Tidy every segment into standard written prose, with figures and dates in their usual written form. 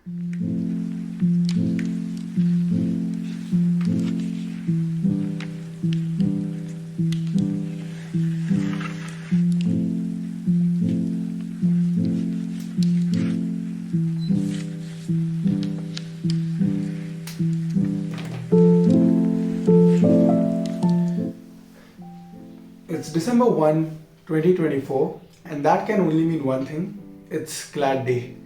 It's December 1, 2024, and that can only mean one thing. It's CLAT day.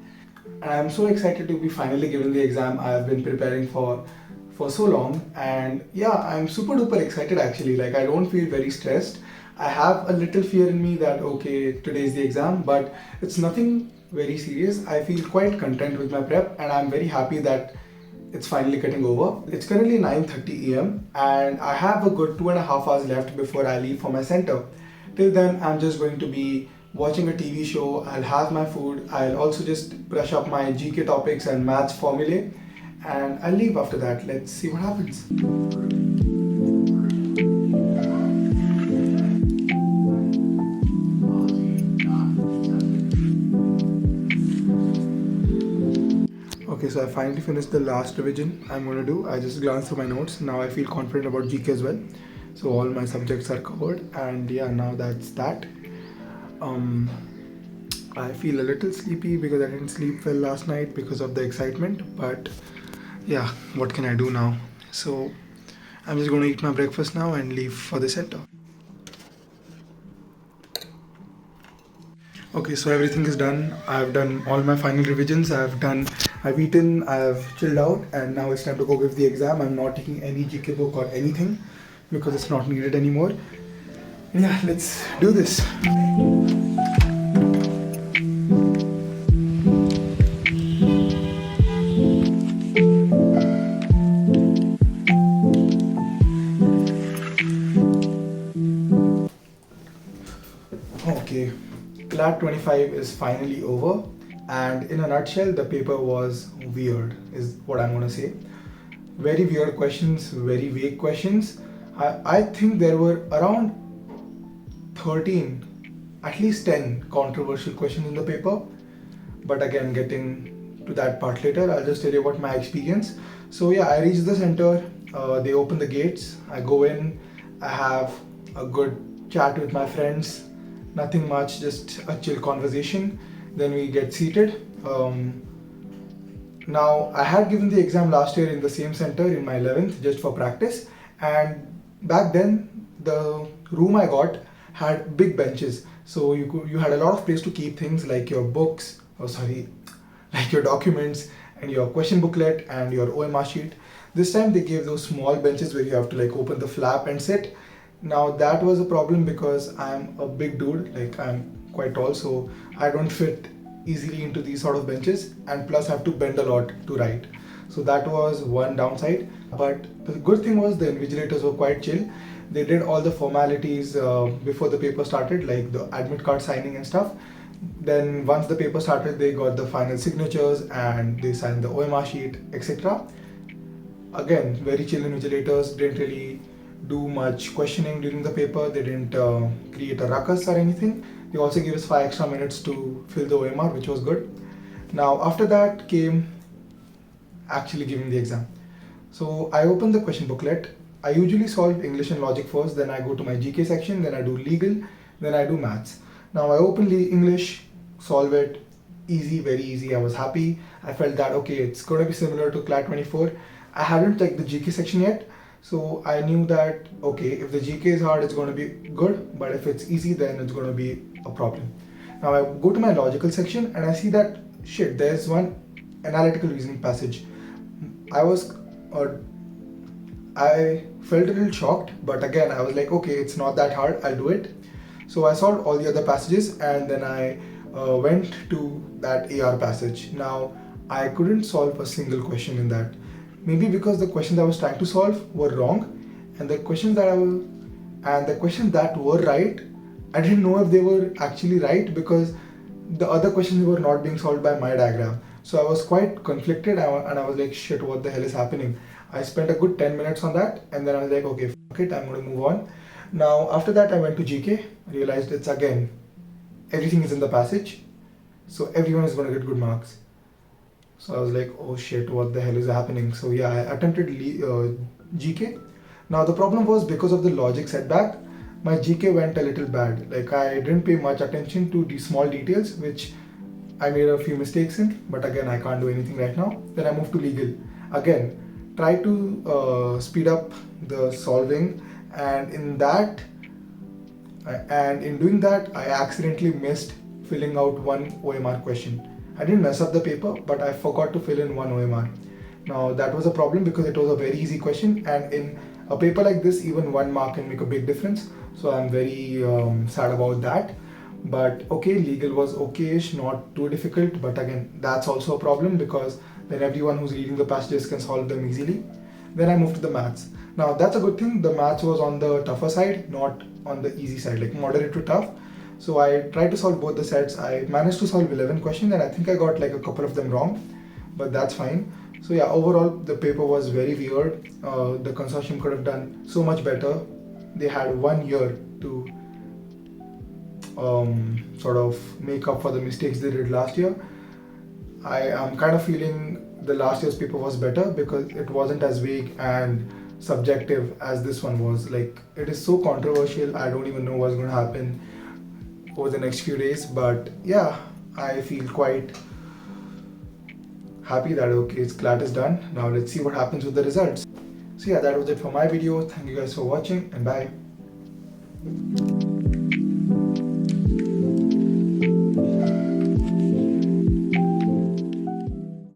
And I'm so excited to be finally giving the exam I've been preparing for so long. And yeah, I'm super duper excited actually. Like, I don't feel very stressed. I have a little fear in me that okay, today's the exam, but it's nothing very serious. I feel quite content with my prep, and I'm very happy that it's finally getting over. It's currently 9:30 a.m. and I have a good 2.5 hours left before I leave for my center. Till then, I'm just going to be watching a TV show. I'll have my food. I'll also just brush up my GK topics and maths formulae, and I'll leave after that. Let's see what happens. Okay, so I finally finished the last revision I'm going to do. I just glanced through my notes. Now I feel confident about GK as well. So all my subjects are covered, and yeah, now that's that. Um, I feel a little sleepy because I didn't sleep well last night because of the excitement, but yeah, what can I do now? So I'm just going to eat my breakfast now and leave for the center. Okay, so everything is done. I've done all my final revisions. I've eaten, I've chilled out, and now it's time to go give the exam. I'm not taking any GK book or anything because it's not needed anymore. Yeah, let's do this. Okay, CLAT 25 is finally over, and in a nutshell, the paper was weird, is what I'm gonna say. Very weird questions, very vague questions. I think there were around 13, at least 10 controversial questions in the paper. But again, getting to that part later, I'll just tell you about my experience. So yeah, I reached the center, they open the gates, I go in, I have a good chat with my friends, nothing much, just a chill conversation. Then we get seated. Now, I had given the exam last year in the same center in my 11th just for practice, and back then the room I got had big benches, so you had a lot of place to keep things like your books, like your documents and your question booklet and your OMR sheet. This time they gave those small benches where you have to like open the flap and sit. Now that was a problem because I'm a big dude, like I'm quite tall, so I don't fit easily into these sort of benches, and plus I have to bend a lot to write. So that was one downside. But the good thing was the invigilators were quite chill. They did all the formalities before the paper started, like the admit card signing and stuff. Then once the paper started, they got the final signatures and they signed the OMR sheet, etc. Again, very chill invigilators, didn't really do much questioning during the paper. They didn't create a ruckus or anything. They also gave us 5 extra minutes to fill the OMR, which was good. Now after that came actually giving the exam. So I opened the question booklet. I usually solve English and logic first, then I go to my GK section, then I do legal, then I do maths. Now I open English, solve it, easy, very easy. I was happy. I felt that okay, it's going to be similar to CLAT 24. I hadn't checked the GK section yet, so I knew that okay, if the GK is hard, it's going to be good, but if it's easy, then it's going to be a problem. Now I go to my logical section and I see that shit, there's one analytical reasoning passage. I felt a little shocked, but again I was like, okay, it's not that hard, I'll do it. So I solved all the other passages, and then I went to that AR passage. Now I couldn't solve a single question in that. Maybe because the questions I was trying to solve were wrong, and the questions that were right, I didn't know if they were actually right because the other questions were not being solved by my diagram. So I was quite conflicted, and I was like, shit, what the hell is happening? I spent a good 10 minutes on that, and then I was like, okay, fuck it, I'm going to move on. Now after that I went to GK, realized it's again, everything is in the passage, so everyone is going to get good marks. So I was like, oh shit, what the hell is happening? So yeah, I attempted GK. Now the problem was, because of the logic setback, my GK went a little bad. Like, I didn't pay much attention to the small details, which I made a few mistakes in, but again, I can't do anything right now. Then I moved to legal. Again, try to speed up the solving, and in doing that, I accidentally missed filling out one OMR question. I didn't mess up the paper, but I forgot to fill in one OMR. Now that was a problem because it was a very easy question, and in a paper like this, even 1 mark can make a big difference. So I'm very sad about that. But okay, legal was okayish, not too difficult. But again, that's also a problem because then everyone who's reading the passages can solve them easily. Then I moved to the maths. Now that's a good thing. The maths was on the tougher side, not on the easy side, like moderate to tough. So I tried to solve both the sets. I managed to solve 11 questions, and I think I got like a couple of them wrong, but that's fine. So yeah, overall the paper was very weird. The consortium could have done so much better. They had 1 year to sort of make up for the mistakes they did last year. I am kind of feeling the last year's paper was better because it wasn't as vague and subjective as this one was. Like, it is so controversial, I don't even know what's going to happen over the next few days. But yeah, I feel quite happy that okay, CLAT is done. Now let's see what happens with the results. So yeah, that was it for my video. Thank you guys for watching, and bye.